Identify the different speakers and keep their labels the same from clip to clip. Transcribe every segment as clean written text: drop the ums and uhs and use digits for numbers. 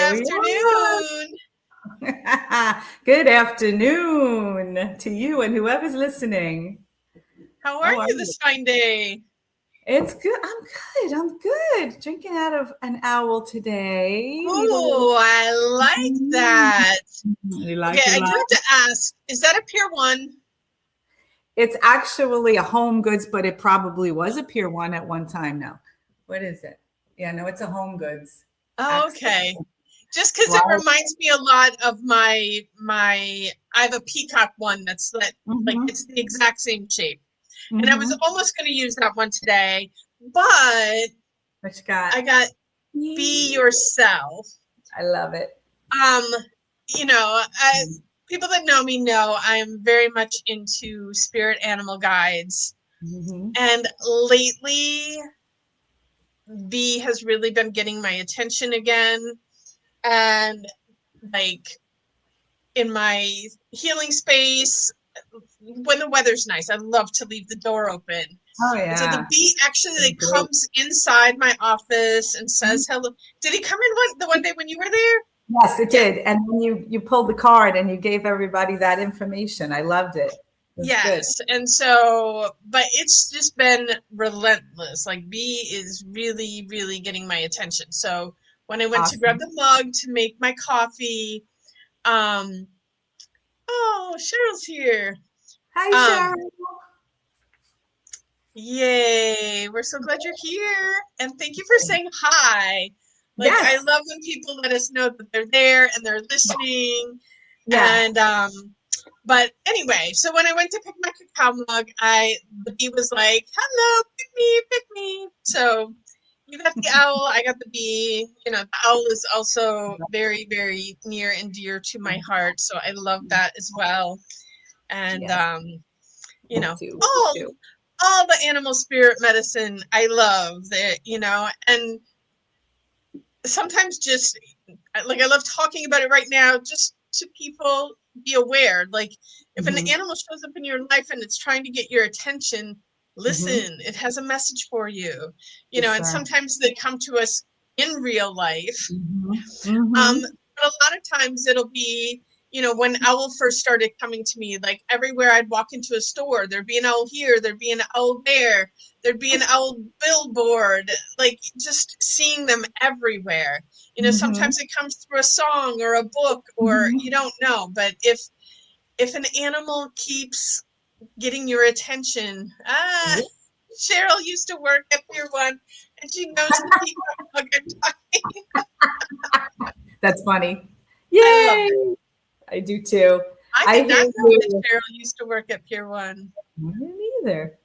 Speaker 1: afternoon.
Speaker 2: Good afternoon to you and whoever's listening.
Speaker 1: How are
Speaker 2: How are
Speaker 1: you
Speaker 2: you?
Speaker 1: this fine day?
Speaker 2: It's good. I'm good. I'm good. Drinking out of an owl today. Need a little.
Speaker 1: Oh, I like
Speaker 2: Mm.
Speaker 1: that.
Speaker 2: You
Speaker 1: Okay,
Speaker 2: like it,
Speaker 1: I do
Speaker 2: like
Speaker 1: have to ask, is that a Pier 1?
Speaker 2: it's actually a Home Goods, but it probably was a Pier One at one time. Now, what is it? Yeah, no, it's a Home Goods.
Speaker 1: Oh,
Speaker 2: Access.
Speaker 1: okay. Just because it
Speaker 2: Right.
Speaker 1: reminds me a lot of my I have a peacock one that's like
Speaker 2: Mm-hmm.
Speaker 1: it's the exact same shape. And I was
Speaker 2: Mm-hmm.
Speaker 1: almost going to use that one today, but
Speaker 2: What you got?
Speaker 1: I got Be Yourself.
Speaker 2: I love it.
Speaker 1: Um, you know, people that know me know I'm very much into spirit animal guides.
Speaker 2: Mm-hmm.
Speaker 1: And lately, B has really been getting my attention again. And like in my healing space, when the weather's nice, I love to leave the door open.
Speaker 2: Oh
Speaker 1: And so the
Speaker 2: yeah.
Speaker 1: bee actually
Speaker 2: It's
Speaker 1: like
Speaker 2: great.
Speaker 1: comes inside my office and says hello. Did he come in the one day when you were there?
Speaker 2: Yes, it
Speaker 1: Yeah.
Speaker 2: did. And then you pulled the card and you gave everybody that information. I loved it. It was good.
Speaker 1: Yes. And so, but it's just been relentless. Like B is really, really getting my attention. So when I went to grab
Speaker 2: Awesome.
Speaker 1: the mug to make my coffee, um, oh, Cheryl's here.
Speaker 2: Hi,
Speaker 1: Um,
Speaker 2: Sharon.
Speaker 1: Yay. We're so glad you're here. And thank you for saying hi. Like I
Speaker 2: Yes.
Speaker 1: love when people let us know that they're there and they're listening.
Speaker 2: Yeah.
Speaker 1: And but anyway, so when I went to pick my cacao mug, the bee was like, "Hello, pick me." So you got the owl, I got the bee. You know, the owl is also very, very near and dear to my heart, so I love that as well. And
Speaker 2: Yes.
Speaker 1: you
Speaker 2: Me
Speaker 1: know,
Speaker 2: too. Me
Speaker 1: all
Speaker 2: too.
Speaker 1: all the animal spirit medicine I love that, and sometimes just like I love talking about it right now, just to people be aware. Like if an
Speaker 2: Hmm.
Speaker 1: animal shows up in your life and it's trying to get your attention,
Speaker 2: Hmm.
Speaker 1: listen, it has a message for you.
Speaker 2: For
Speaker 1: And
Speaker 2: sure.
Speaker 1: sometimes they come to us in real life.
Speaker 2: Hmm. Hmm.
Speaker 1: But a lot of times it'll be, when owl first started coming to me, like everywhere I'd walk into a store, there'd be an owl here, there'd be an owl there, there'd be an owl billboard, like just seeing them everywhere.
Speaker 2: Hmm.
Speaker 1: Sometimes it comes through a song or a book or
Speaker 2: Hmm.
Speaker 1: you don't know, but if an animal keeps getting your attention, Cheryl used to work at Pier 1 and she knows the peacock bug I'm talking.
Speaker 2: That's funny.
Speaker 1: I love it.
Speaker 2: Yay. I do too.
Speaker 1: I
Speaker 2: I
Speaker 1: did
Speaker 2: hear
Speaker 1: not know that
Speaker 2: you.
Speaker 1: Cheryl used to work at Pier 1.
Speaker 2: I didn't either.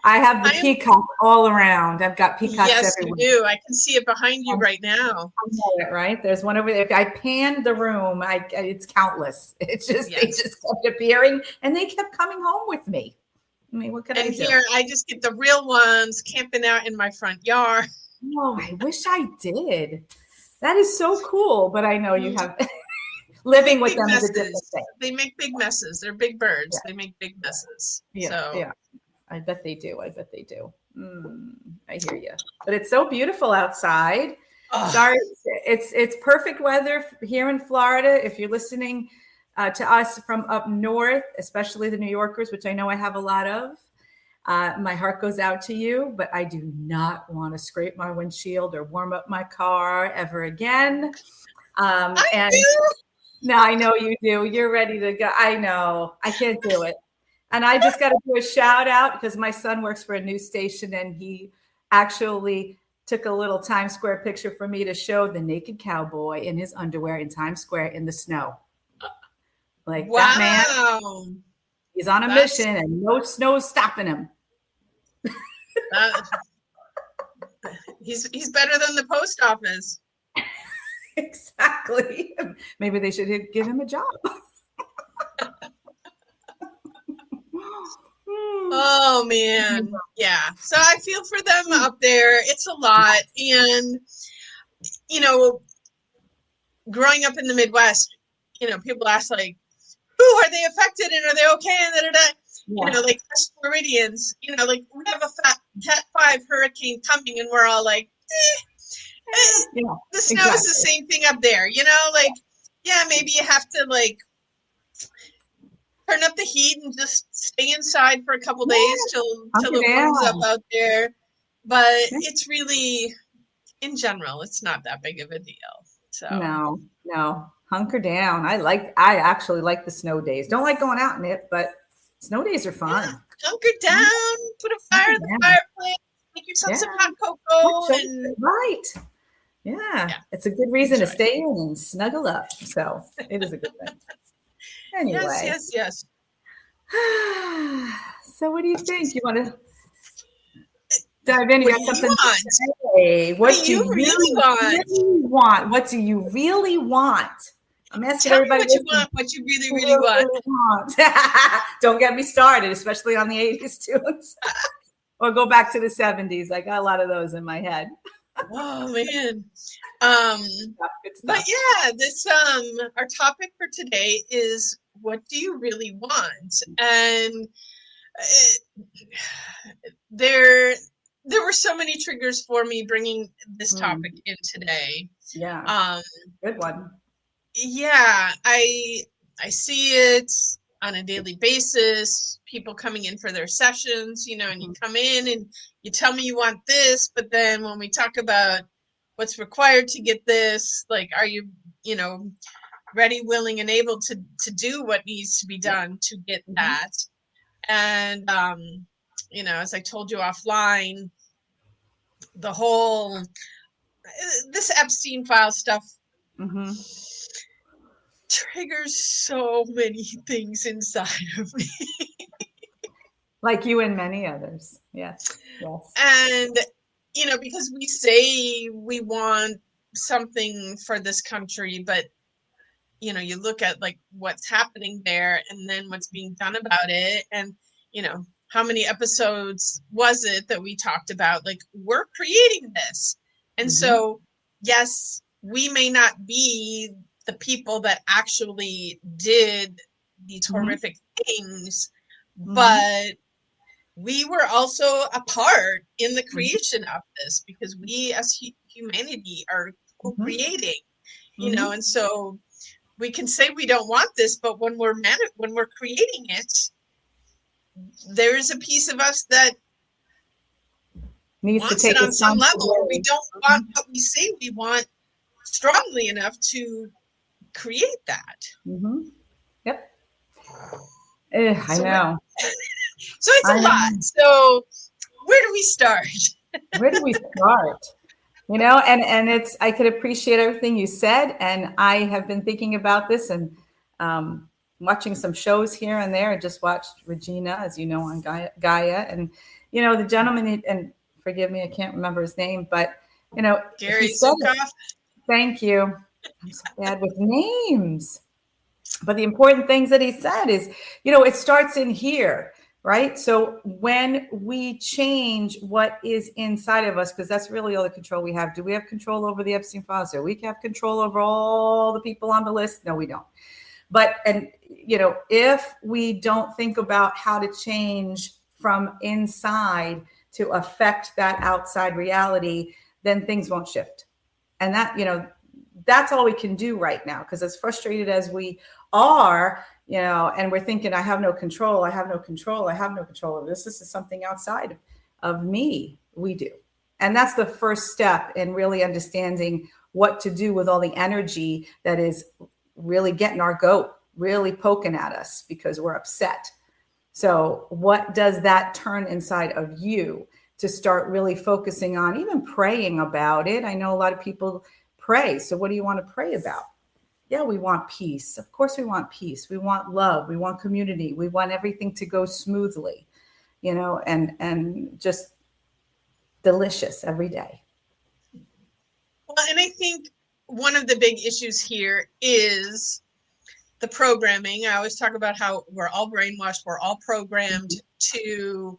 Speaker 2: I have the
Speaker 1: I am,
Speaker 2: peacock all around. I've got peacocks
Speaker 1: yes, you
Speaker 2: everywhere.
Speaker 1: do. I can see it behind you right now.
Speaker 2: I know it, right? There's one over there. If I panned the room, it's countless. It's just they
Speaker 1: Yes.
Speaker 2: just kept appearing, and they kept coming home with me. I mean, what could I
Speaker 1: And
Speaker 2: do?
Speaker 1: here I just get the real ones camping out in my front yard.
Speaker 2: Oh, I wish I did. That is so cool. But I know you
Speaker 1: Mm,
Speaker 2: have
Speaker 1: They
Speaker 2: living
Speaker 1: make
Speaker 2: with
Speaker 1: big
Speaker 2: them is a different
Speaker 1: messes.
Speaker 2: thing.
Speaker 1: They make big messes. They're big birds. They make big messes.
Speaker 2: Yeah,
Speaker 1: So,
Speaker 2: yeah. I bet they do. I bet they do. I hear you. But it's so beautiful outside.
Speaker 1: oh,
Speaker 2: Sorry, it's perfect weather here in Florida. If you're listening to us from up north, especially the New Yorkers, which I know I have a lot of, my heart goes out to you. But I do not want to scrape my windshield or warm up my car ever again.
Speaker 1: I
Speaker 2: And
Speaker 1: do.
Speaker 2: no, I know you do. You're ready to go. I know. I can't do it. And I just got to do a shout out because my son works for a news station and he actually took a little Times Square picture for me to show the naked cowboy in his underwear in Times Square in the snow. Like that man,
Speaker 1: Wow.
Speaker 2: he's on a
Speaker 1: That's
Speaker 2: mission and no snow's stopping him.
Speaker 1: that. He's better than the post office.
Speaker 2: Exactly. Maybe they should give him a job.
Speaker 1: Oh man. Yeah. So I feel for them up there. It's a lot. And you know, growing up in the Midwest, people ask like, "Who are they affected and are they okay?" And da, da, da.
Speaker 2: Yeah.
Speaker 1: Like us Floridians, like we have a Cat 5 hurricane coming, and we're all like,
Speaker 2: Yeah,
Speaker 1: The snow is the
Speaker 2: exactly.
Speaker 1: same thing up there, like, yeah, maybe you have to like turn up the heat and just stay inside for a couple
Speaker 2: Yeah,
Speaker 1: days till
Speaker 2: hunker
Speaker 1: it warms up
Speaker 2: down.
Speaker 1: out there. But
Speaker 2: Yeah.
Speaker 1: it's really, in general, it's not that big of a deal. So
Speaker 2: No, no, hunker down. I actually like the snow days. Don't like going out in it, but snow days are
Speaker 1: yeah,
Speaker 2: fun.
Speaker 1: hunker down, put a fire
Speaker 2: Hunker
Speaker 1: in the
Speaker 2: down.
Speaker 1: fireplace, make yourself
Speaker 2: Yeah,
Speaker 1: some hot
Speaker 2: hot
Speaker 1: cocoa,
Speaker 2: chocolate,
Speaker 1: and
Speaker 2: right. Yeah,
Speaker 1: yeah,
Speaker 2: it's a good reason to
Speaker 1: enjoy.
Speaker 2: stay in and snuggle up. So it is a good thing.
Speaker 1: Yes,
Speaker 2: Anyway,
Speaker 1: yes, yes.
Speaker 2: so what do you think? You want to dive in? You
Speaker 1: What do
Speaker 2: got
Speaker 1: you
Speaker 2: something to
Speaker 1: want?
Speaker 2: say?
Speaker 1: What do
Speaker 2: What do
Speaker 1: you really
Speaker 2: you
Speaker 1: want?
Speaker 2: really want? What do you really want? I'm asking
Speaker 1: Tell me
Speaker 2: everybody
Speaker 1: what you
Speaker 2: listening.
Speaker 1: want, what you really,
Speaker 2: You
Speaker 1: really
Speaker 2: really,
Speaker 1: want.
Speaker 2: really want. Don't get me started, especially on the 80s tunes. Or go back to the 70s. I got a lot of those in my head.
Speaker 1: Oh man. Um,
Speaker 2: Good
Speaker 1: but
Speaker 2: stuff.
Speaker 1: yeah, this our topic for today is what do you really want? And uh, there there were so many triggers for me bringing this topic
Speaker 2: Mm,
Speaker 1: in today.
Speaker 2: yeah,
Speaker 1: Um,
Speaker 2: good one.
Speaker 1: yeah, I see it on a daily basis, people coming in for their sessions, and you
Speaker 2: Mhm,
Speaker 1: come in and you tell me you want this, but then when we talk about what's required to get this, like, are you, you know, ready, willing, and able to do what needs to be
Speaker 2: yeah.
Speaker 1: done to get
Speaker 2: Mhm,
Speaker 1: that? And as I told you offline, the whole this Epstein file stuff
Speaker 2: mhm.
Speaker 1: triggers so many things inside of me.
Speaker 2: Like you and many others. Yes. Yes.
Speaker 1: And, because we say we want something for this country, but, you look at like what's happening there and then what's being done about it. And, how many episodes was it that we talked about? Like, we're creating this. And
Speaker 2: Mhm,
Speaker 1: so, yes, we may not be the people that actually did these
Speaker 2: mhm,
Speaker 1: horrific things,
Speaker 2: mhm,
Speaker 1: but we were also a part in the
Speaker 2: mhm,
Speaker 1: creation of this because we as humanity are
Speaker 2: mhm,
Speaker 1: co-creating,
Speaker 2: mhm.
Speaker 1: and so we can say we don't want this, but when we're creating it, there is a piece of us that
Speaker 2: Needs to
Speaker 1: wants it
Speaker 2: take
Speaker 1: on some level, or we
Speaker 2: responsibility.
Speaker 1: don't want what we say we want strongly enough to create that.
Speaker 2: Mhm. Yep. I
Speaker 1: So
Speaker 2: know.
Speaker 1: it's
Speaker 2: I
Speaker 1: a lot.
Speaker 2: know.
Speaker 1: So where do we start?
Speaker 2: Where do we start? And it's I could appreciate everything you said, and I have been thinking about this and um, watching some shows here and there. I just watched Regina, as you know, on Gaia, and the gentleman, and forgive me, I can't remember his name, but he
Speaker 1: Gary
Speaker 2: said it.
Speaker 1: Zukav.
Speaker 2: Thank you. I'm so bad with names. But the important things that he said is, it starts in here, right? So when we change what is inside of us, because that's really all the control we have. Do we have control over the Epstein files? Do we have control over all the people on the list? No, we don't. But, and, if we don't think about how to change from inside to affect that outside reality, then things won't shift. And that's all we can do right now, because as frustrated as we are, and we're thinking, I have no control, I have no control, I have no control of this is something outside of me. We do. And that's the first step in really understanding what to do with all the energy that is really getting our goat, really poking at us because we're upset. So what does that turn inside of you to start really focusing on, even praying about it? I know a lot of people pray. So what do you want to pray about? Yeah, we want peace. Of course we want peace. We want love. We want community. We want everything to go smoothly, and just delicious every day.
Speaker 1: Well, and I think one of the big issues here is the programming. I always talk about how we're all brainwashed, we're all programmed to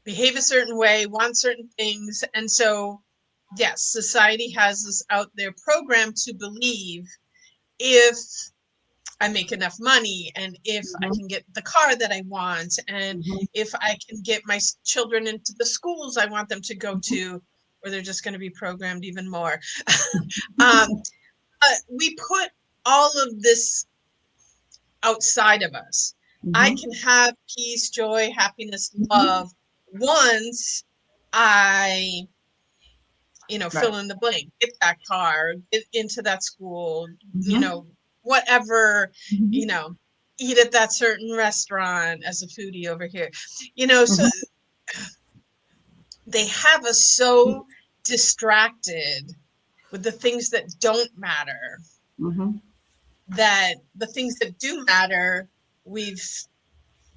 Speaker 1: behave a certain way, want certain things. And so, yes, society has us out there programmed to believe if I make enough money and if I
Speaker 2: Mhm,
Speaker 1: can get the car that I want and
Speaker 2: mhm,
Speaker 1: if I can get my children into the schools I want them to go
Speaker 2: mhm,
Speaker 1: to, or they're just going to be programmed even more. um, but we put all of this outside of us. I
Speaker 2: Mm-hmm.
Speaker 1: can have peace, joy, happiness,
Speaker 2: Mm-hmm.
Speaker 1: love once I,
Speaker 2: Right.
Speaker 1: fill in the blank, get that car, get into that school,
Speaker 2: Mm-hmm.
Speaker 1: whatever, you
Speaker 2: Mm-hmm.
Speaker 1: know, eat at that certain restaurant as a foodie over here. So
Speaker 2: Mm-hmm.
Speaker 1: they have us so distracted with the things that don't matter
Speaker 2: Mm-hmm.
Speaker 1: that the things that do matter, we've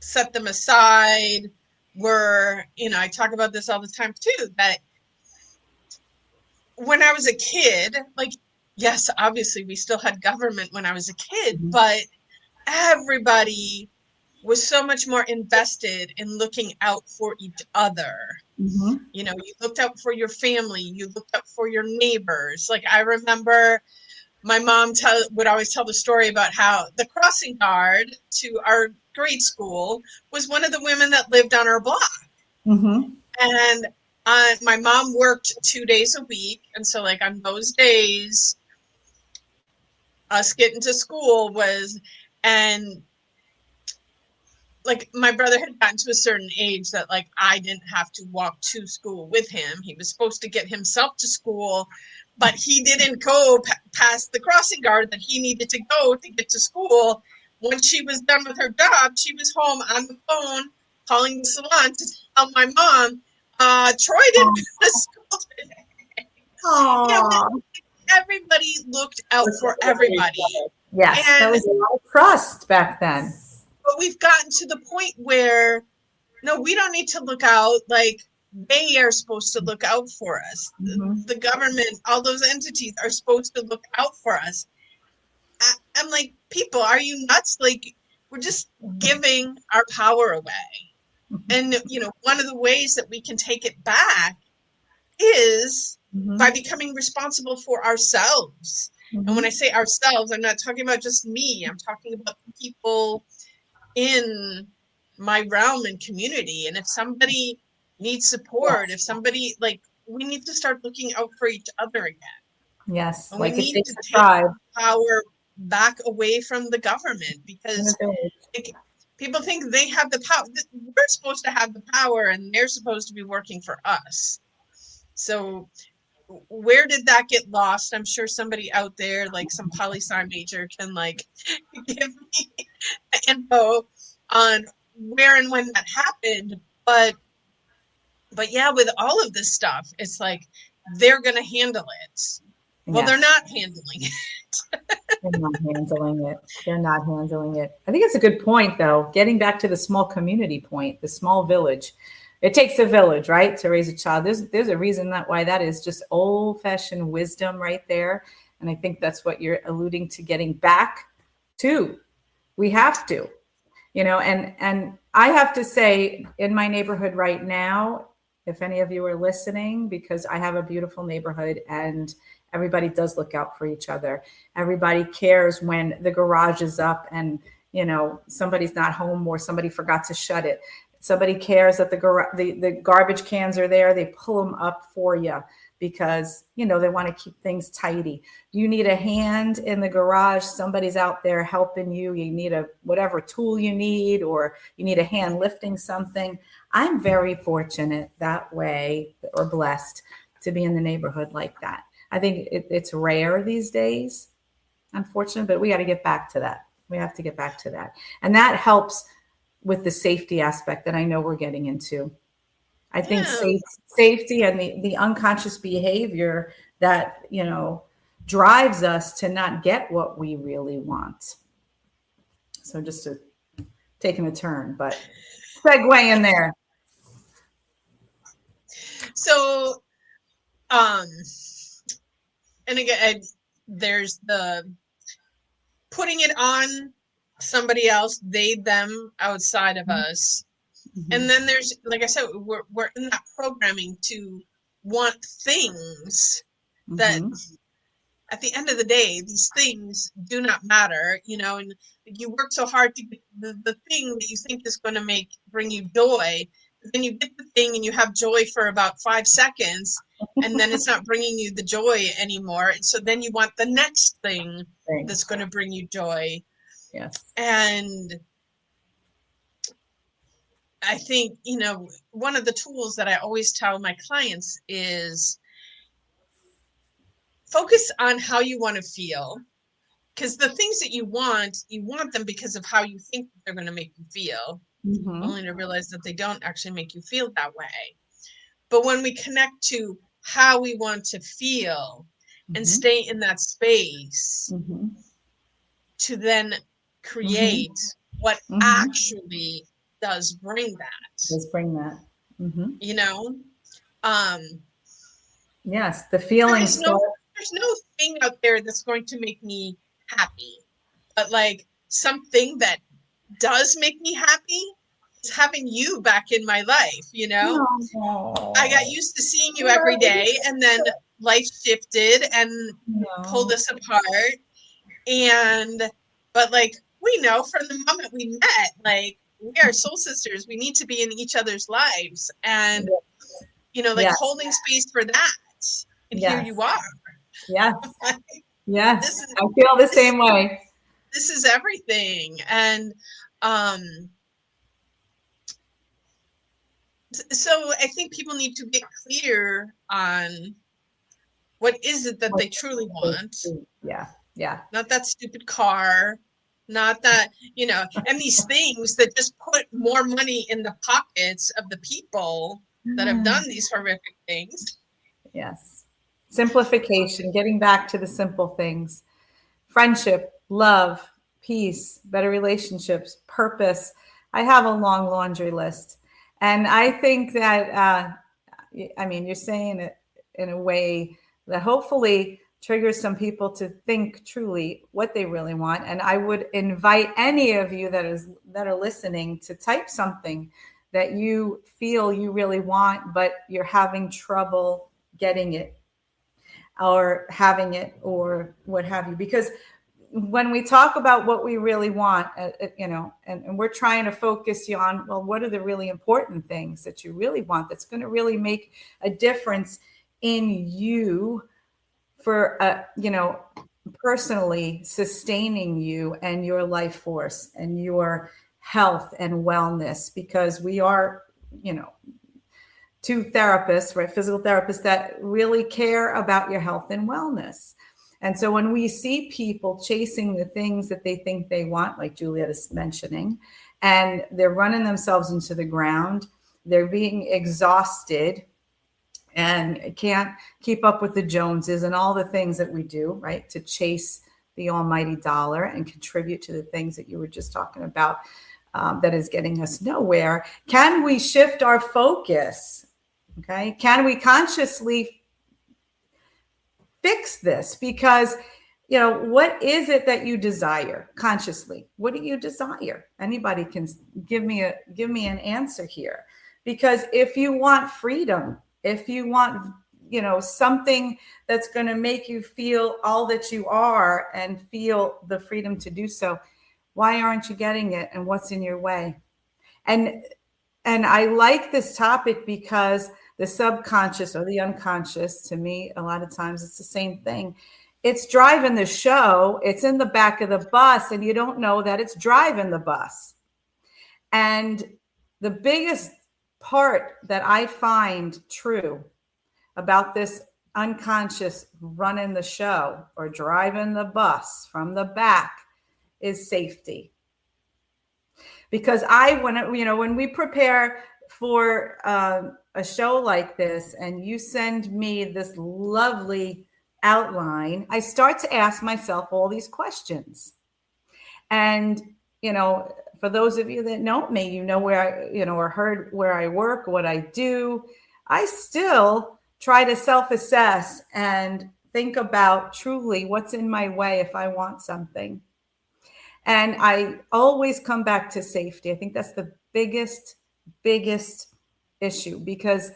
Speaker 1: set them aside. I talk about this all the time too, that when I was a kid, like, yes, obviously we still had government when I was a kid, but everybody was so much more invested in looking out for each other.
Speaker 2: Mm-hmm.
Speaker 1: You looked out for your family, you looked out for your neighbors. Like, I remember my mom would always tell the story about how the crossing guard to our grade school was one of the women that lived on our block.
Speaker 2: Mm-hmm.
Speaker 1: And my mom worked 2 days a week. And so, like, on those days, us getting to school and like, my brother had gotten to a certain age that, like, I didn't have to walk to school with him. He was supposed to get himself to school, but he didn't go past the crossing guard that he needed to go to get to school. Once she was done with her job, she was home on the phone calling the salon to tell my mom, Troy didn't go to school today. You know,
Speaker 2: Aww.
Speaker 1: everybody looked out for everybody.
Speaker 2: Yes, that
Speaker 1: And
Speaker 2: was a lot of trust back then.
Speaker 1: but we've gotten to the point where no, we don't need to look out. Like, they are supposed to look out for us.
Speaker 2: Mm-hmm.
Speaker 1: The government, all those entities are supposed to look out for us. I'm like, people, are you nuts? Like, we're just giving our power away. And, one of the ways that we can take it back is by
Speaker 2: Mm-hmm.
Speaker 1: becoming responsible for ourselves. And when I
Speaker 2: Mm-hmm.
Speaker 1: say ourselves, I'm not talking about just me. I'm talking about the people in my realm and community. And if somebody needs support, if
Speaker 2: Yes.
Speaker 1: somebody, like, we need to start looking out for each other again.
Speaker 2: Yes,
Speaker 1: And we
Speaker 2: like it
Speaker 1: need to
Speaker 2: takes a
Speaker 1: take
Speaker 2: tribe
Speaker 1: power back away from the government
Speaker 2: in a
Speaker 1: because,
Speaker 2: village.
Speaker 1: like, people think they have the power. We're supposed to have the power and they're supposed to be working for us. So where did that get lost? I'm sure somebody out there, like some poli-sci major, can, like, give me info on where and when that happened. But yeah, with all of this stuff, it's like they're gonna handle it. Well, they're
Speaker 2: Yes,
Speaker 1: not handling it.
Speaker 2: they're not handling it. They're not handling it. I think it's a good point, though. Getting back to the small community point, the small village. It takes a village, right, to raise a child. There's a reason that why that is just old fashioned wisdom right there, and I think that's what you're alluding to. Getting back to, we have to. And I have to say, in my neighborhood right now, if any of you are listening, because I have a beautiful neighborhood and everybody does look out for each other. Everybody cares when the garage is up and somebody's not home or somebody forgot to shut it. Somebody cares that the garbage cans are there. They pull them up for you because they want to keep things tidy. You need a hand in the garage, somebody's out there helping you. You need a whatever tool you need, or you need a hand lifting something. I'm very fortunate that way, or blessed, to be in the neighborhood like that. I think it's rare these days, unfortunately, but we got to get back to that. We have to get back to that. And that helps with the safety aspect that I know we're getting into. I think
Speaker 1: Yeah,
Speaker 2: safety and the unconscious behavior that, drives us to not get what we really want. So just to taking a turn, but segue in there.
Speaker 1: so and again, there's the putting it on somebody else, they, them, outside of us. And
Speaker 2: Mm-hmm.
Speaker 1: then there's, like I said, we're in that programming to want things that
Speaker 2: Mm-hmm.
Speaker 1: at the end of the day, these things do not matter, and you work so hard to get the thing that you think is going to bring you joy. Then you get the thing and you have joy for about 5 seconds. and then it's not bringing you the joy anymore. And so then you want the next thing
Speaker 2: Thing.
Speaker 1: that's going to bring you joy.
Speaker 2: Yes.
Speaker 1: And I think, one of the tools that I always tell my clients is focus on how you want to feel. Because the things that you want them because of how you think they're going to make you feel,
Speaker 2: Mm-hmm.
Speaker 1: only to realize that they don't actually make you feel that way. But when we connect to how we want to feel and
Speaker 2: Mm-hmm.
Speaker 1: stay in that space
Speaker 2: Mm-hmm.
Speaker 1: to then
Speaker 2: Mm-hmm.
Speaker 1: create what
Speaker 2: Mm-hmm.
Speaker 1: actually does bring that,
Speaker 2: Let's bring that. Mm-hmm.
Speaker 1: you know? Um,
Speaker 2: Yes, the
Speaker 1: there
Speaker 2: feeling
Speaker 1: is no
Speaker 2: starts.
Speaker 1: there's no thing out there that's going to make me happy. But like something that does make me happy is having you back in my life. I got
Speaker 2: Oh,
Speaker 1: used to seeing
Speaker 2: I
Speaker 1: you every
Speaker 2: love you.
Speaker 1: day, and then life shifted and pulled
Speaker 2: No.
Speaker 1: us apart. And, but like, we know from the moment we met, like, we are soul sisters. We need to be in each other's lives. And, like
Speaker 2: Yes,
Speaker 1: holding space for that. And here
Speaker 2: yes,
Speaker 1: you are.
Speaker 2: yes,
Speaker 1: This
Speaker 2: yes.
Speaker 1: is,
Speaker 2: I feel the
Speaker 1: this,
Speaker 2: same way.
Speaker 1: this is everything. And, um, so I think people need to get clear on what is it that they truly want.
Speaker 2: Yeah, yeah.
Speaker 1: Not that stupid car, not that, and these things that just put more money in the pockets of the people that have done these horrific things.
Speaker 2: Yes. Simplification, getting back to the simple things. Friendship, love, peace, better relationships, purpose. I have a long laundry list. And I think that, I mean, you're saying it in a way that hopefully triggers some people to think truly what they really want. And I would invite any of you that are listening to type something that you feel you really want, but you're having trouble getting it or having it or what have you. Because when we talk about what we really want, and we're trying to focus you on, well, what are the really important things that you really want that's going to really make a difference in you for, personally sustaining you and your life force and your health and wellness, because we are, two therapists, right? Physical therapists that really care about your health and wellness. And so when we see people chasing the things that they think they want, like Juliet is mentioning, and they're running themselves into the ground, they're being exhausted and can't keep up with the Joneses and all the things that we do, right? To chase the almighty dollar and contribute to the things that you were just talking about, that is getting us nowhere. Can we shift our focus? Okay. Can we consciously fix this? Because, what is it that you desire consciously? What do you desire? Anybody can give me an answer here. Because if you want freedom, if you want, something that's going to make you feel all that you are and feel the freedom to do so, why aren't you getting it? And what's in your way? And I like this topic because the subconscious or the unconscious, to me, a lot of times it's the same thing. It's driving the show, it's in the back of the bus, and you don't know that it's driving the bus. And the biggest part that I find true about this unconscious running the show or driving the bus from the back is safety. Because when we prepare for a show like this and you send me this lovely outline, I start to ask myself all these questions. And, for those of you that know me, where or heard where I work, what I do, I still try to self-assess and think about truly what's in my way if I want something. And I always come back to safety. I think that's the biggest issue, because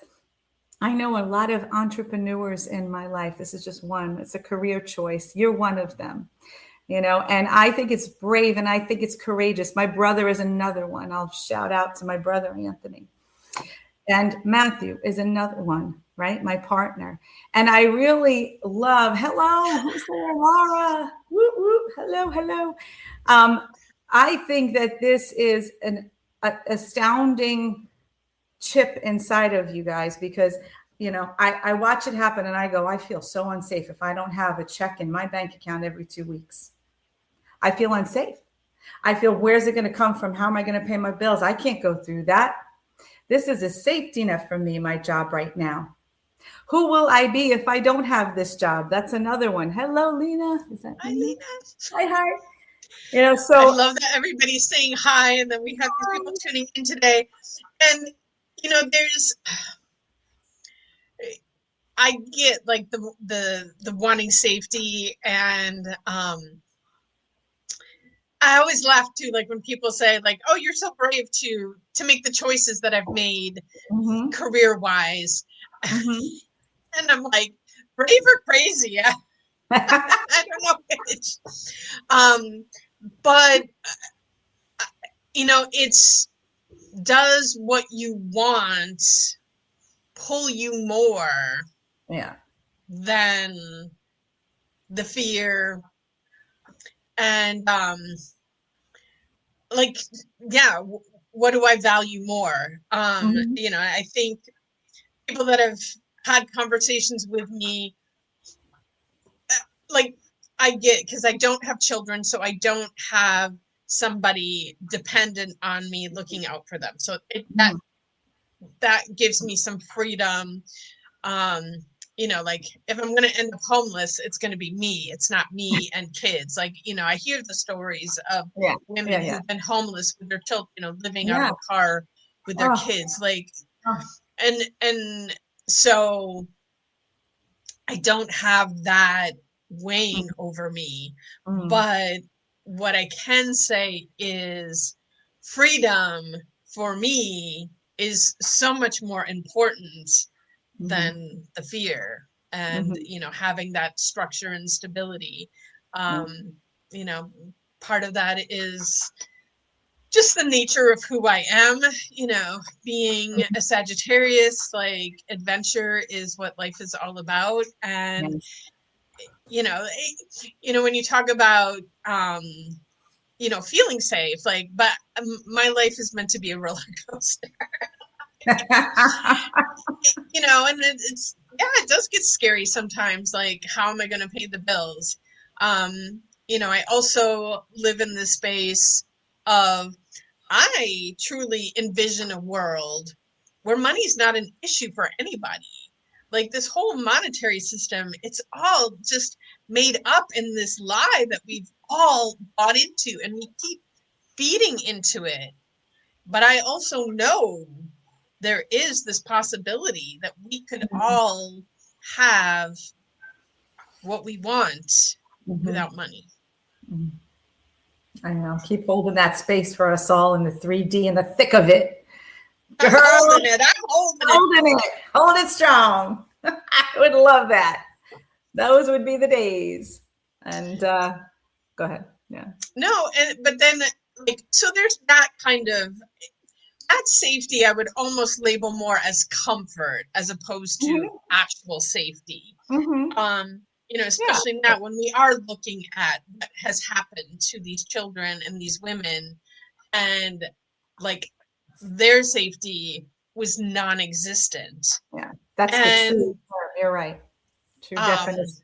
Speaker 2: I know a lot of entrepreneurs in my life. This is just one. It's a career choice. You're one of them, and I think it's brave and I think it's courageous. My brother is another one. I'll shout out to my brother, Anthony. And Matthew is another one, right? My partner. And I really love, hello, who's there? Laura. Woo, woo, hello, hello. Um, I think that this is an astounding chip inside of you guys because, you know, I watch it happen and I go, I feel so unsafe if I don't have a check in my bank account every 2 weeks. I feel unsafe. I feel, where's it going to come from? How am I going to pay my bills? I can't go through that. This is a safety net for me, my job right now. Who will I be if I don't have this job? That's another one. Hello, Lena. Is that
Speaker 1: Hi,
Speaker 2: Lena?
Speaker 1: Lena.
Speaker 2: Hi, hi. You know,
Speaker 1: I
Speaker 2: so
Speaker 1: love that everybody's saying hi, and then we have these people tuning in today. And there's I get like the wanting safety, and I always laugh too, like when people say like, "Oh, you're so brave to make the choices that I've made
Speaker 2: mm-hmm,
Speaker 1: career wise,"
Speaker 2: mm-hmm.
Speaker 1: and I'm like, brave or crazy? I don't know which. Um, but it's, does what you want pull you more
Speaker 2: Yeah.
Speaker 1: than the fear and like, yeah, what do I value more?
Speaker 2: Mm-hmm.
Speaker 1: I think people that have had conversations with me, like, I get, because I don't have children, so I don't have somebody dependent on me looking out for them, so
Speaker 2: Mm-hmm.
Speaker 1: that gives me some freedom. um like, if I'm going to end up homeless, it's going to be me, it's not me and kids. Like, I hear the stories of
Speaker 2: Yeah. Yeah.
Speaker 1: women
Speaker 2: Yeah.
Speaker 1: who've been homeless with their children, living out of
Speaker 2: Yeah.
Speaker 1: a car with their
Speaker 2: Oh,
Speaker 1: kids, like,
Speaker 2: oh.
Speaker 1: and so I don't have that weighing over me.
Speaker 2: Mm-hmm.
Speaker 1: But what I can say is freedom for me is so much more important
Speaker 2: Mm-hmm.
Speaker 1: than the fear, and
Speaker 2: Mm-hmm.
Speaker 1: having that structure and stability.
Speaker 2: Yeah.
Speaker 1: You know Part of that is just the nature of who I am. Being a Sagittarius, like, adventure is what life is all about. And
Speaker 2: Yes.
Speaker 1: when you talk about feeling safe, like, but my life is meant to be a roller coaster. And it's, yeah, it does get scary sometimes, like, how am I going to pay the bills? I also live in this space of, I truly envision a world where money's not an issue for anybody. Like, this whole monetary system, it's all just made up in this lie that we've all bought into, and we keep feeding into it. But I also know there is this possibility that we could all have what we want
Speaker 2: Mm-hmm.
Speaker 1: without money.
Speaker 2: I know. Keep holding that space for us all in the 3D in the thick of it.
Speaker 1: I'm
Speaker 2: Girl,
Speaker 1: holding it. I'm holding it.
Speaker 2: holding it. Hold it strong. I would love that. Those would be the days. And go ahead. Yeah.
Speaker 1: No, but then, like, so there's that kind of, that safety I would almost label more as comfort as opposed to
Speaker 2: Mm-hmm.
Speaker 1: actual safety.
Speaker 2: Mm-hmm. Yeah.
Speaker 1: Especially now when we are looking at what has happened to these children and these women, and, like, their safety was non-existent.
Speaker 2: Yeah. That's the true
Speaker 1: And
Speaker 2: term. You're right. True
Speaker 1: um
Speaker 2: definition.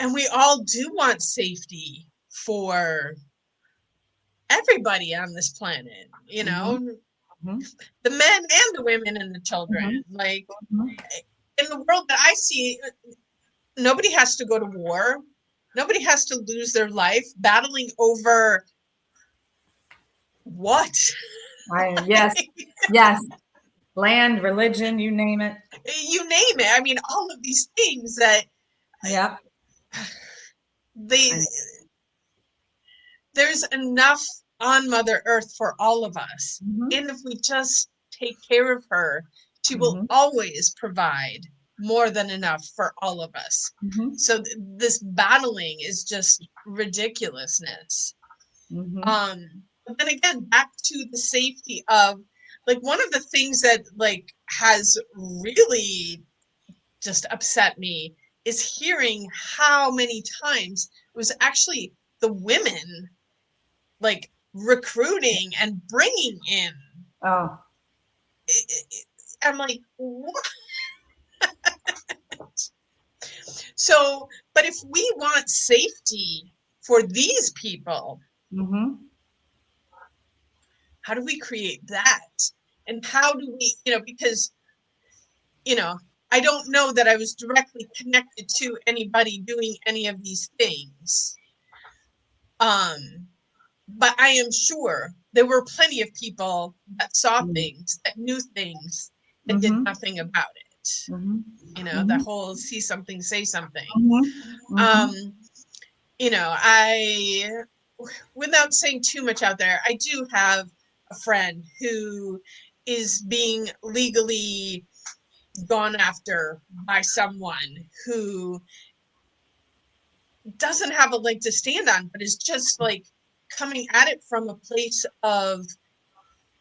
Speaker 1: and we all do want safety for everybody on this planet,
Speaker 2: Mm-hmm. Mm-hmm.
Speaker 1: the men and the women and the children.
Speaker 2: Mm-hmm.
Speaker 1: Like,
Speaker 2: Mm-hmm.
Speaker 1: in the world that I see, nobody has to go to war. Nobody has to lose their life battling over what?
Speaker 2: Yes. Yes. Land, religion, you name it.
Speaker 1: You name it. I mean, all of these things that
Speaker 2: Yep.
Speaker 1: they
Speaker 2: I,
Speaker 1: there's enough on Mother Earth for all of us.
Speaker 2: mm-hmm.
Speaker 1: And if we just take care of her, she will
Speaker 2: Mm-hmm.
Speaker 1: always provide more than enough for all of us.
Speaker 2: Mm-hmm.
Speaker 1: So this battling is just ridiculousness.
Speaker 2: Mm-hmm.
Speaker 1: But then again, back to the safety of, like one of the things that like has really just upset me is hearing how many times it was actually the women like recruiting and bringing in.
Speaker 2: Oh.
Speaker 1: I'm like, what? So, but if we want safety for these people,
Speaker 2: Mm-hmm.
Speaker 1: how do we create that? And how do we, because, you know, I don't know that I was directly connected to anybody doing any of these things. But I am sure there were plenty of people that saw things, that knew things, and did
Speaker 2: Mm-hmm.
Speaker 1: nothing about it.
Speaker 2: Mm-hmm.
Speaker 1: That
Speaker 2: Mm-hmm.
Speaker 1: whole see something, say something.
Speaker 2: Mm-hmm.
Speaker 1: Um,
Speaker 2: Mm-hmm.
Speaker 1: I, without saying too much out there, I do have a friend who is being legally gone after by someone who doesn't have a leg to stand on, but is just like coming at it from a place of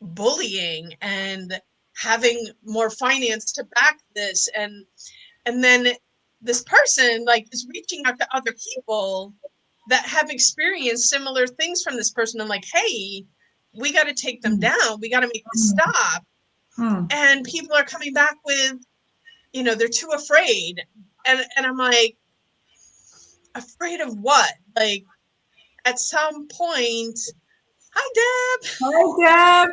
Speaker 1: bullying and having more finance to back this, and then this person like is reaching out to other people that have experienced similar things from this person. I'm like, hey, we got to take them down, we got to make this stop.
Speaker 2: Mm-hmm.
Speaker 1: And people are coming back with, they're too afraid. And I'm like, afraid of what? Like, at some point, hi Deb,
Speaker 2: Hi,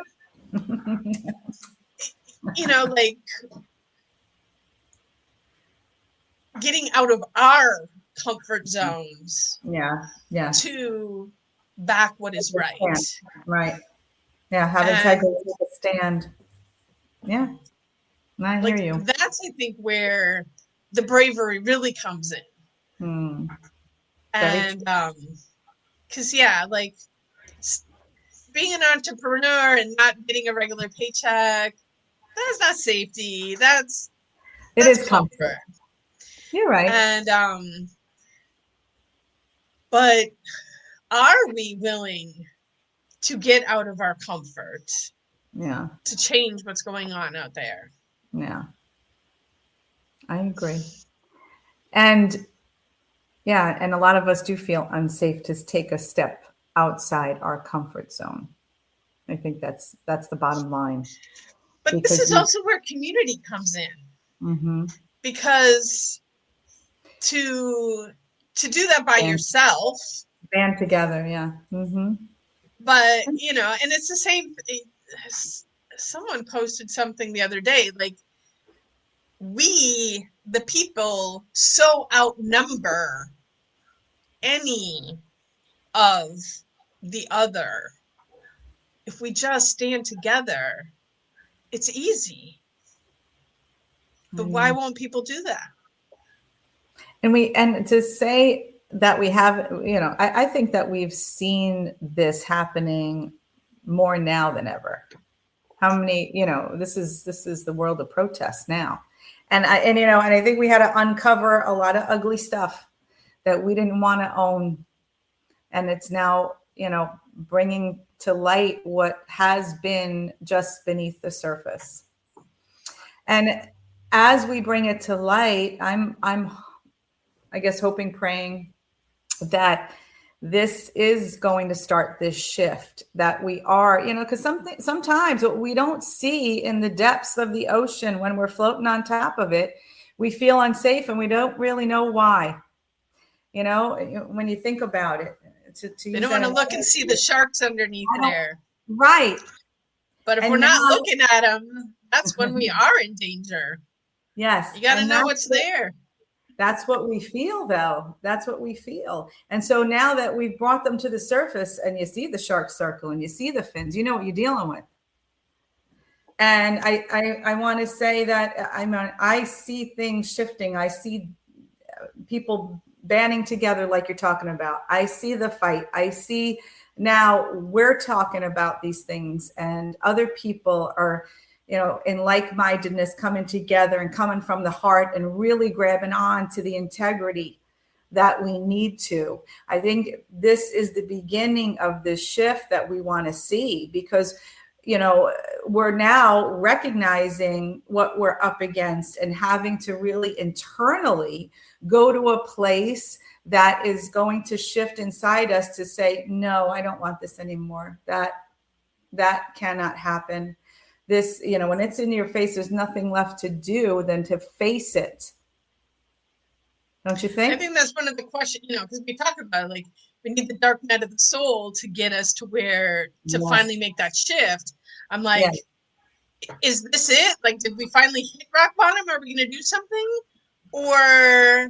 Speaker 2: Deb.
Speaker 1: like getting out of our comfort zones
Speaker 2: Yeah. Yes.
Speaker 1: to back what is right.
Speaker 2: Stand. Right. Yeah. Have
Speaker 1: And
Speaker 2: integrity to stand. Yeah. I hear
Speaker 1: like
Speaker 2: you.
Speaker 1: that's, I think, where the bravery really comes in.
Speaker 2: Hmm. Very
Speaker 1: And
Speaker 2: true.
Speaker 1: because yeah, like being an entrepreneur and not getting a regular paycheck, that's not safety.
Speaker 2: It
Speaker 1: That's
Speaker 2: is comfort.
Speaker 1: comfort.
Speaker 2: You're right.
Speaker 1: And but are we willing to get out of our comfort
Speaker 2: Yeah.
Speaker 1: to change what's going on out there?
Speaker 2: Yeah. I agree. And yeah, and a lot of us do feel unsafe to take a step outside our comfort zone. I think that's the bottom line
Speaker 1: But this
Speaker 2: because
Speaker 1: is
Speaker 2: we
Speaker 1: also where community comes in,
Speaker 2: mm-hmm.
Speaker 1: because to do that by
Speaker 2: band,
Speaker 1: yourself,
Speaker 2: band together. Yeah. Mm-hmm.
Speaker 1: but and it's the same. Someone posted something the other day, like we, the people, so outnumber any of the other. If we just stand together, it's easy.
Speaker 2: I
Speaker 1: But why
Speaker 2: know.
Speaker 1: won't people do that?
Speaker 2: And to say that we have, I think that we've seen this happening more now than ever. How many, this is the world of protest now. And I think we had to uncover a lot of ugly stuff that we didn't want to own. And it's now, bringing to light what has been just beneath the surface. And as we bring it to light, I'm I guess hoping, praying that this is going to start this shift, that we are, because sometimes what we don't see in the depths of the ocean when we're floating on top of it, we feel unsafe and we don't really know why. When you think about it, to
Speaker 1: They
Speaker 2: use
Speaker 1: don't
Speaker 2: that
Speaker 1: want to look and see the sharks underneath there.
Speaker 2: right.
Speaker 1: But if we're
Speaker 2: And now,
Speaker 1: not looking at them, that's when we are in danger.
Speaker 2: yes,
Speaker 1: You got to
Speaker 2: and
Speaker 1: know what's there.
Speaker 2: that's what we feel, though. That's what we feel. And so now that we've brought them to the surface and you see the shark circle and you see the fins, you know what you're dealing with. And I want to say that I see things shifting. I see people banding together like you're talking about. I see the fight. I see now we're talking about these things and other people are, in like-mindedness coming together and coming from the heart and really grabbing on to the integrity that we need to. I think this is the beginning of this shift that we want to see, because you know, we're now recognizing what we're up against and having to really internally go to a place that is going to shift inside us to say, no, I don't want this anymore. That cannot happen. This, you know, when it's in your face, there's nothing left to do than to face it. Don't you
Speaker 1: I
Speaker 2: think?
Speaker 1: think that's one of the questions, because we talk about like we need the dark night of the soul to get us to where to
Speaker 2: Yes.
Speaker 1: finally make that shift. I'm
Speaker 2: Yeah.
Speaker 1: like, is this it? Like, did we finally hit rock bottom? Are we going to do something, or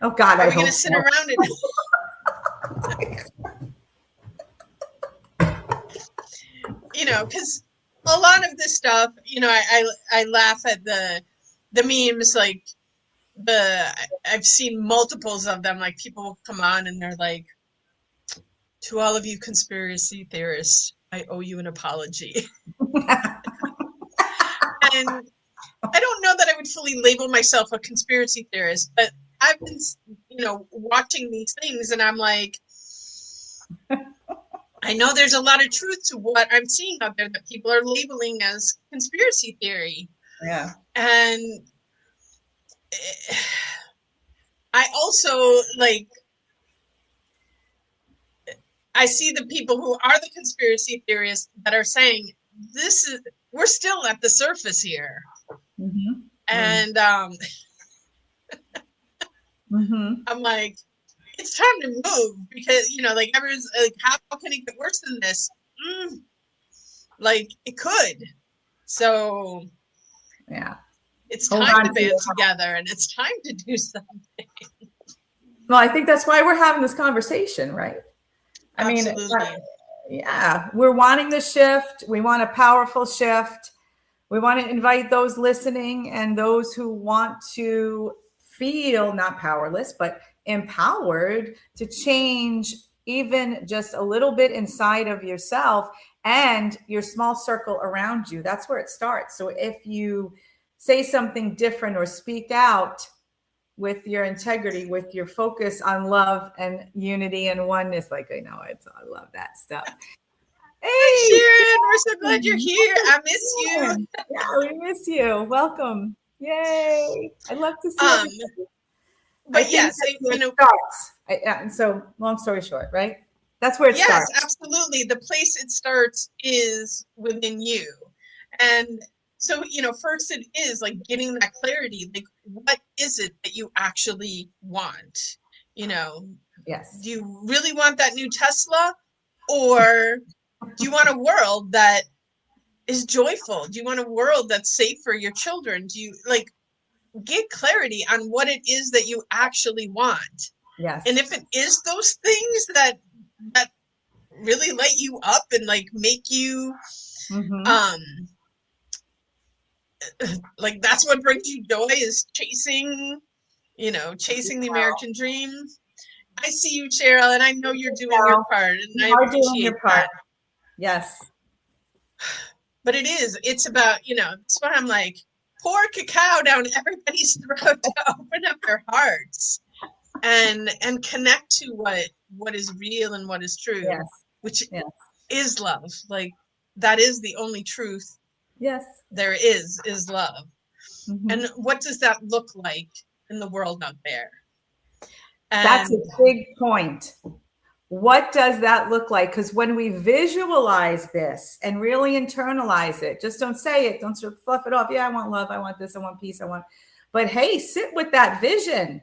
Speaker 2: Oh God,
Speaker 1: are
Speaker 2: I
Speaker 1: we going
Speaker 2: hope
Speaker 1: to sit
Speaker 2: so.
Speaker 1: around and because a lot of this stuff, I laugh at the memes, like I've seen multiples of them. Like people will come on and they're like, "To all of you conspiracy theorists, I owe you an apology." And I don't know that I would fully label myself a conspiracy theorist, but I've been, watching these things, and I'm like, I know there's a lot of truth to what I'm seeing out there that people are labeling as conspiracy theory.
Speaker 2: Yeah.
Speaker 1: And I also like, I see the people who are the conspiracy theorists that are saying we're still at the surface here.
Speaker 2: Mm-hmm.
Speaker 1: And
Speaker 2: Mm-hmm.
Speaker 1: I'm like, it's time to move because, like everyone's like, how can it get worse than this? Like it could. So
Speaker 2: Yeah.
Speaker 1: it's
Speaker 2: Hold
Speaker 1: time
Speaker 2: on
Speaker 1: to
Speaker 2: to
Speaker 1: band
Speaker 2: it.
Speaker 1: together and it's time to do something.
Speaker 2: Well, I think that's why we're having this conversation, right? I mean,
Speaker 1: Absolutely.
Speaker 2: yeah, we're wanting the shift. We want a powerful shift. We want to invite those listening and those who want to feel not powerless, but empowered to change even just a little bit inside of yourself and your small circle around you. That's where it starts. So if you say something different or speak out with your integrity, with your focus on love and unity and oneness, like I love that stuff.
Speaker 1: Hi,
Speaker 2: Hey,
Speaker 1: Sharon. We're so glad you're
Speaker 2: Sharon.
Speaker 1: here. I miss you.
Speaker 2: Yeah, we miss you. Welcome. Yay. I'd love to see
Speaker 1: Um,
Speaker 2: everybody. I
Speaker 1: but
Speaker 2: think
Speaker 1: yes,
Speaker 2: that's where it starts. And so, long story short, right? That's where it
Speaker 1: yes,
Speaker 2: starts.
Speaker 1: absolutely. The place it starts is within you. And so, first it is like getting that clarity. Like, what is it that you actually want? You know,
Speaker 2: Yes.
Speaker 1: do you really want that new Tesla? Or do you want a world that is joyful? Do you want a world that's safe for your children? Do you like get clarity on what it is that you actually want? And
Speaker 2: Yes.
Speaker 1: if it is those things that really light you up and like make you
Speaker 2: Mm-hmm.
Speaker 1: um like that's what brings you joy is chasing the American dream. I see you, Cheryl, and I know you're doing your
Speaker 2: So,
Speaker 1: part and I
Speaker 2: you are doing
Speaker 1: appreciate
Speaker 2: your part.
Speaker 1: that.
Speaker 2: Yes.
Speaker 1: But it's about, that's what I'm like, pour cacao down everybody's throat to open up their hearts and connect to what is real and what is true,
Speaker 2: Yes.
Speaker 1: which
Speaker 2: Yes.
Speaker 1: is love. Like that is the only truth
Speaker 2: Yes.
Speaker 1: there is love.
Speaker 2: Mm-hmm.
Speaker 1: And what does that look like in the world out there?
Speaker 2: That's a
Speaker 1: And
Speaker 2: big point. What does that look like? Because when we visualize this and really internalize it, just don't say it, don't sort of fluff it off. Yeah, I want love, I want this, I want peace, I want. But hey, sit with that vision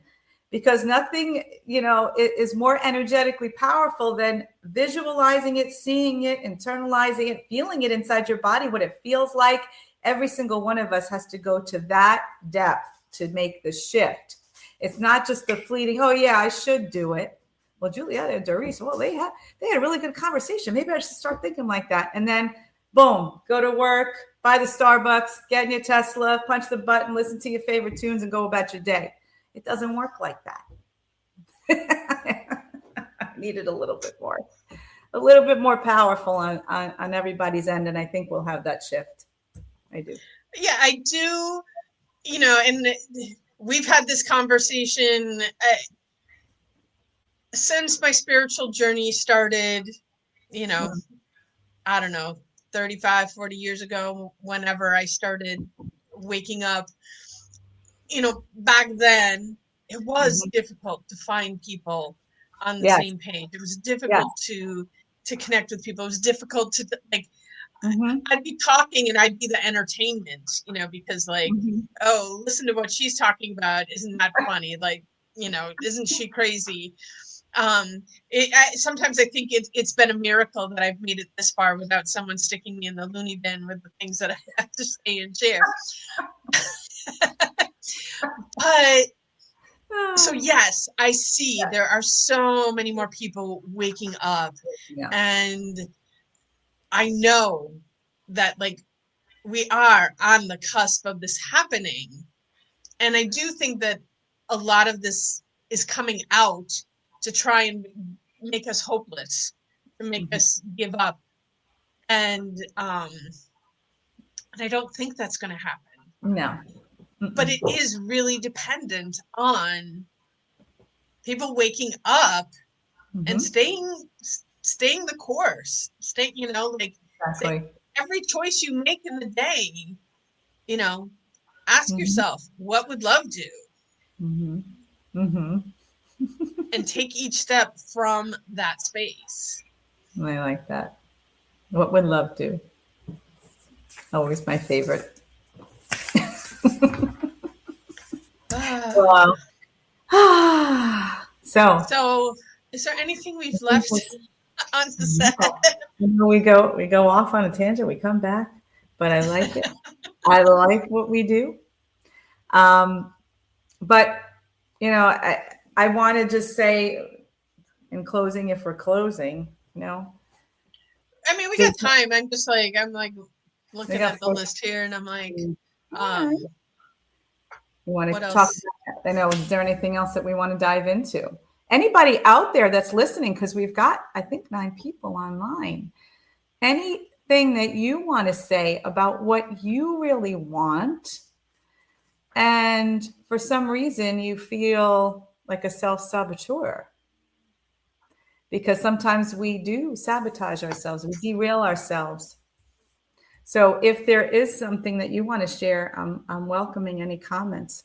Speaker 2: because nothing, is more energetically powerful than visualizing it, seeing it, internalizing it, feeling it inside your body, what it feels like. Every single one of us has to go to that depth to make the shift. It's not just the fleeting, oh yeah, I should do it. Well, Julietta and Doris, well, they had a really good conversation. Maybe I should start thinking like that. And then, boom, go to work, buy the Starbucks, get in your Tesla, punch the button, listen to your favorite tunes, and go about your day. It doesn't work like that. I needed a little bit more powerful on everybody's end, and I think we'll have that shift. I do.
Speaker 1: yeah, I do, and we've had this conversation since my spiritual journey started,
Speaker 2: Mm.
Speaker 1: I don't know, 35, 40 years ago, whenever I started waking up, back then it was
Speaker 2: Mhm.
Speaker 1: difficult to find people on the
Speaker 2: Yes.
Speaker 1: same page. It was
Speaker 2: Yes.
Speaker 1: difficult to connect with people. It was difficult to like
Speaker 2: Mhm.
Speaker 1: I'd be talking and I'd be the entertainment, because like,
Speaker 2: Mhm.
Speaker 1: oh, listen to what she's talking about. Isn't that funny? Like, isn't she crazy? Sometimes I think it's been a miracle that I've made it this far without someone sticking me in the loony bin with the things that I have to say and share. But so
Speaker 2: Ah,
Speaker 1: yes, I see there are so many more people waking up,
Speaker 2: yeah.
Speaker 1: and I know that like we are on the cusp of this happening. And I do think that a lot of this is coming out to try and make us hopeless, to make
Speaker 2: Mhm.
Speaker 1: us give up. And I don't think that's going to happen.
Speaker 2: No.
Speaker 1: But it
Speaker 2: Mm-mm.
Speaker 1: is really dependent on people waking up and
Speaker 2: Mhm.
Speaker 1: staying the course. Like that
Speaker 2: Exactly.
Speaker 1: every choice you make in the day, you know, ask
Speaker 2: Mhm.
Speaker 1: yourself, what would love do?
Speaker 2: Mhm. Mhm.
Speaker 1: And take each step from that space.
Speaker 2: I like that. What would love do? Always my favorite. Wow. So,
Speaker 1: So, is there anything we've
Speaker 2: I think
Speaker 1: left on the set?
Speaker 2: no. We go off on a tangent. We come back, but I like it. I like what we do. Um, but I want to just say in closing, if we're closing,
Speaker 1: I mean, we got
Speaker 2: just
Speaker 1: time. I'm like
Speaker 2: we
Speaker 1: looking
Speaker 2: got
Speaker 1: at the
Speaker 2: 40.
Speaker 1: list here, and I'm like,
Speaker 2: All right. You want
Speaker 1: what
Speaker 2: to talk
Speaker 1: else?
Speaker 2: about that? I know. Is there anything else that we want to dive into? Anybody out there that's listening, because we've got, I think, 9 people online. Anything that you want to say about what you really want, and for some reason you feel like a self-saboteur, because sometimes we do sabotage ourselves, we derail ourselves. So if there is something that you want to share, I'm welcoming any comments.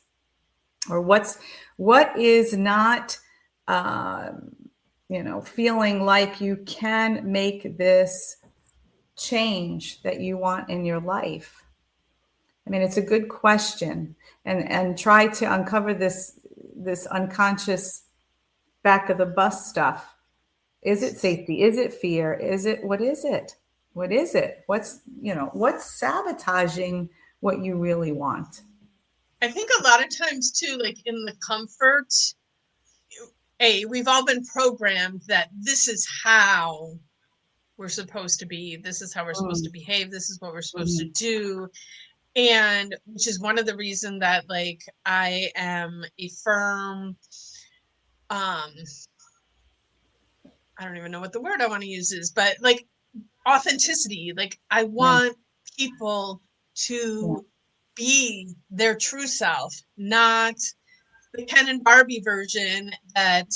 Speaker 2: Or what is not um, feeling like you can make this change that you want in your life. I mean, it's a good question, and try to uncover this unconscious back of the bus stuff. Is it safety? Is it fear? Is it what is it? What is it? What's sabotaging what you really want?
Speaker 1: I think a lot of times too, like in the comfort, we've all been programmed that this is how we're supposed to be. This is how we're supposed
Speaker 2: Mm,
Speaker 1: to behave. This is what we're supposed to
Speaker 2: mhm,
Speaker 1: do. And which is one of the reason that like I am a firm, um, I don't even know what the word I want to use is, but like authenticity. Like I
Speaker 2: yeah,
Speaker 1: want people
Speaker 2: yeah.
Speaker 1: to be their true self, not the Ken and Barbie version that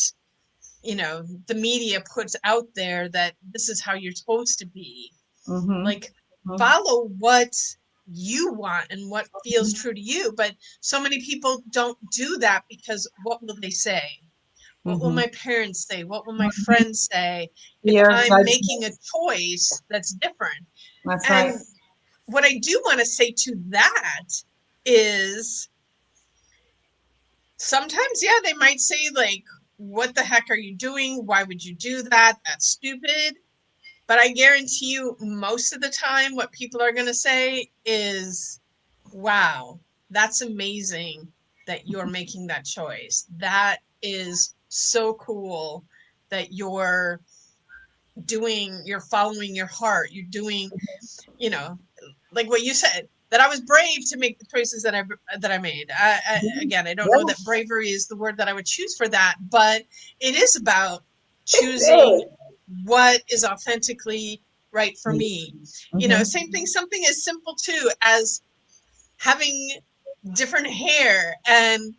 Speaker 1: the media puts out there, that this is how you're supposed to be.
Speaker 2: Mm-hmm.
Speaker 1: Like follow what you want and what feels true to you. But so many people don't do that because what will they say? What will
Speaker 2: Mm-hmm.
Speaker 1: my parents say? What will my friends say if
Speaker 2: Fear,
Speaker 1: I'm making a
Speaker 2: judgment.
Speaker 1: choice that's different?
Speaker 2: That's right.
Speaker 1: And what I do want to say to that is sometimes, yeah, they might say, like, what the heck are you doing? Why would you do that? That's stupid. But I guarantee you, most of the time, what people are going to say is, wow, that's amazing that you're making that choice. That is so cool that you're following your heart. You're doing, you know, like what you said, that I was brave to make the choices that I made. Again, I don't know
Speaker 2: Yeah,
Speaker 1: that bravery is the word that I would choose for that, but it is about
Speaker 2: it
Speaker 1: choosing what is authentically right for
Speaker 2: is.
Speaker 1: me.
Speaker 2: Mm-hmm.
Speaker 1: Same thing, something as simple too as having different hair. And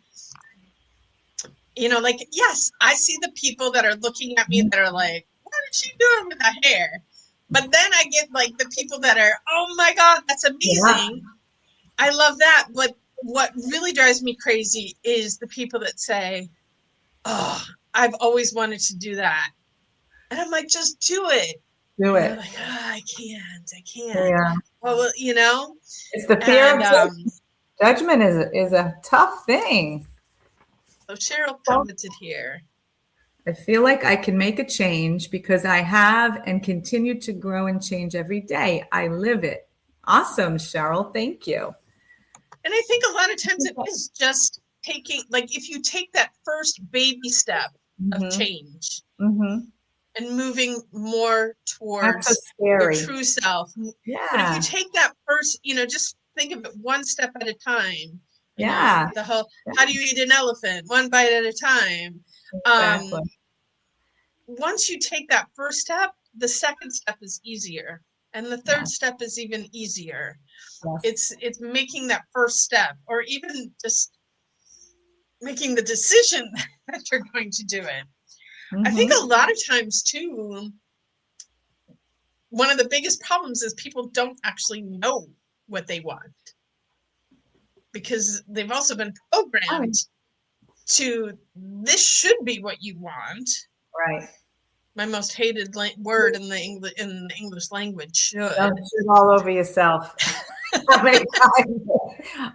Speaker 1: like, yes, I see the people that are looking at me that are like, what is she doing with that hair? But then I get like the people that are, oh my God, that's
Speaker 2: Yeah,
Speaker 1: amazing. I love that. But what really drives me crazy is the people that say, oh, I've always wanted to do that. And I'm like, just do it.
Speaker 2: do
Speaker 1: And they're
Speaker 2: it.
Speaker 1: like, oh, I can't.
Speaker 2: Yeah.
Speaker 1: Well,
Speaker 2: It's the fear
Speaker 1: and
Speaker 2: of judgment is a tough thing.
Speaker 1: so Cheryl
Speaker 2: Well,
Speaker 1: commented here.
Speaker 2: I feel like I can make a change because I have and continue to grow and change every day. I live it. Awesome, Cheryl. Thank you.
Speaker 1: And I think a lot of times it is just taking, like, if you take that first baby step of
Speaker 2: Mm-hmm.
Speaker 1: change
Speaker 2: Mm-hmm.
Speaker 1: and moving more
Speaker 2: That's so
Speaker 1: towards your
Speaker 2: scary.
Speaker 1: true self. But if you
Speaker 2: Yeah.
Speaker 1: take that first, just think of it one step at a time,
Speaker 2: Yeah.
Speaker 1: the whole,
Speaker 2: Yeah.
Speaker 1: how do you eat an elephant? One bite at a time.
Speaker 2: Exactly.
Speaker 1: Once you take that first step, the second step is easier. And the third
Speaker 2: Yeah.
Speaker 1: step is even easier.
Speaker 2: Yes.
Speaker 1: It's making that first step, or even just making the decision that you're going to do it. I think
Speaker 2: Mm-hmm.
Speaker 1: a lot of times too, one of the biggest problems is people don't actually know what they want, because they've also been
Speaker 2: Oh,
Speaker 1: programmed to, this should be what you want.
Speaker 2: right.
Speaker 1: My most hated word in the English language,
Speaker 2: Don't
Speaker 1: should.
Speaker 2: shoot all over yourself. How many times?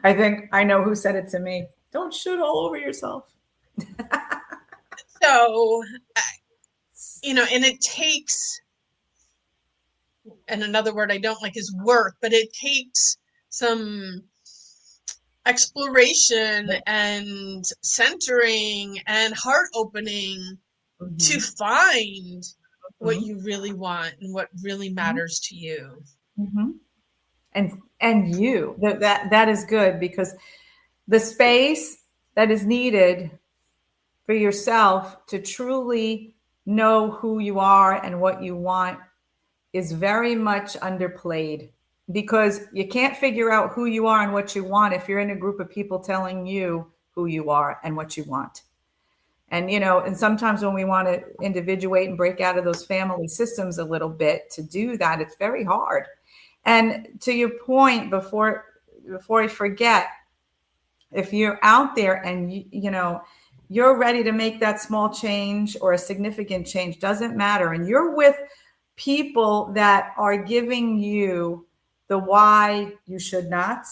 Speaker 2: I think I know who said it to me. Don't shoot all over yourself.
Speaker 1: So, and it takes, and another word I don't like is work, but it takes some exploration and centering and heart opening to
Speaker 2: Mm-hmm.
Speaker 1: find what
Speaker 2: Mm-hmm.
Speaker 1: you really want and what really matters to you.
Speaker 2: Mm-hmm. And you that is good because the space that is needed for yourself to truly know who you are and what you want is very much underplayed because you can't figure out who you are and what you want if you're in a group of people telling you who you are and what you want. And and sometimes when we want to individuate and break out of those family systems a little bit to do that, it's very hard. And to your point, before I forget, if you're out there and you're ready to make that small change or a significant change, doesn't matter, and you're with people that are giving you the why you should not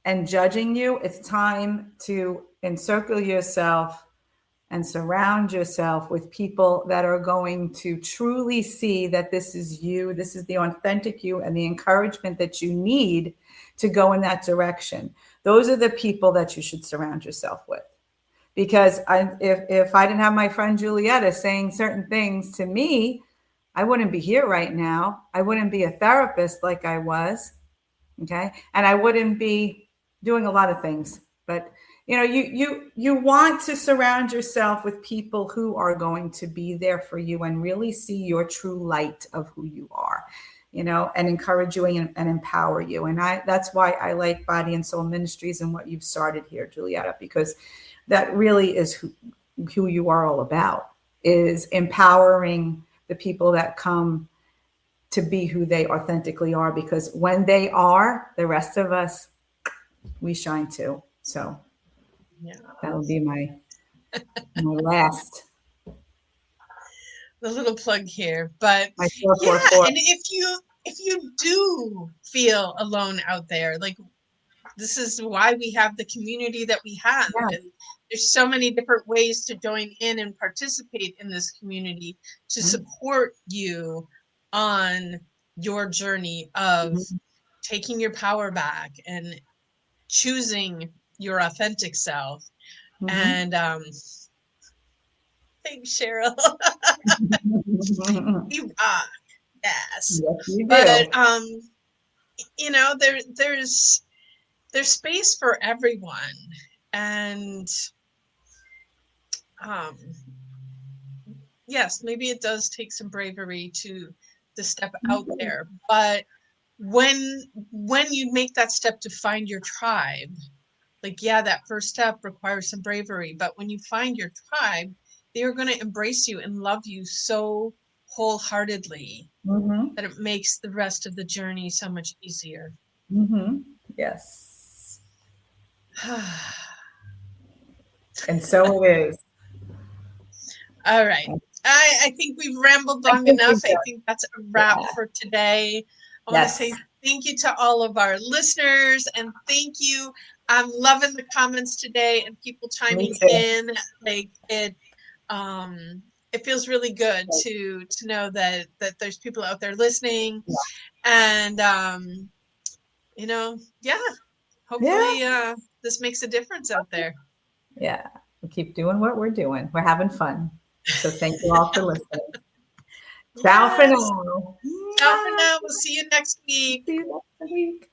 Speaker 2: and judging you, it's time to encircle yourself and surround yourself with people that are going to truly see that this is you, this is the authentic you, and the encouragement that you need to go in that direction. Those are the people that you should surround yourself with. Because if I didn't have my friend Julietta saying certain things to me, I wouldn't be here right now. I wouldn't be a therapist like I was. Okay. And I wouldn't be doing a lot of things. But you want to surround yourself with people who are going to be there for you and really see your true light of who you are, and encourage you and empower you. And that's why I like Body and Soul Ministries and what you've started here, Julietta, because that really is who you are all about, is empowering the people that come to be who they authentically are, because when they are, the rest of us, we shine too. So
Speaker 1: Yeah.
Speaker 2: that would be my last,
Speaker 1: The little plug here. But
Speaker 2: my
Speaker 1: yeah,
Speaker 2: 444.
Speaker 1: and if you do feel alone out there, like, this is why we have the community that we have.
Speaker 2: Yeah.
Speaker 1: And there's so many different ways to join in and participate in this community to support you on your journey of
Speaker 2: Mm-hmm.
Speaker 1: taking your power back and choosing your authentic self.
Speaker 2: Mm-hmm.
Speaker 1: And thanks, Cheryl. We rock. Yes.
Speaker 2: Yes, you do.
Speaker 1: But there's space for everyone. And um yes, maybe it does take some bravery to step out there, but when you make that step to find your tribe, like, yeah, that first step requires some bravery, but when you find your tribe, they are going to embrace you and love you so wholeheartedly
Speaker 2: Mm-hmm.
Speaker 1: that it makes the rest of the journey so much easier.
Speaker 2: Mm-hmm. Yes. And so it is.
Speaker 1: All right. I think we've rambled
Speaker 2: I
Speaker 1: long
Speaker 2: think we
Speaker 1: enough. I
Speaker 2: do.
Speaker 1: think that's a wrap
Speaker 2: Yeah.
Speaker 1: for today. I want to
Speaker 2: Yes.
Speaker 1: say thank you to all of our listeners and thank you. I'm loving the comments today and people
Speaker 2: Me
Speaker 1: chiming
Speaker 2: too.
Speaker 1: in. Like it feels really good to know that there's people out there listening
Speaker 2: Yeah.
Speaker 1: and yeah,
Speaker 2: Yeah.
Speaker 1: hopefully this makes a difference out there.
Speaker 2: Yeah. We keep doing what we're doing. We're having fun. So thank you all for listening. Ciao for
Speaker 1: Yes.
Speaker 2: now.
Speaker 1: Ciao for now. We'll see you next week.
Speaker 2: See you next week.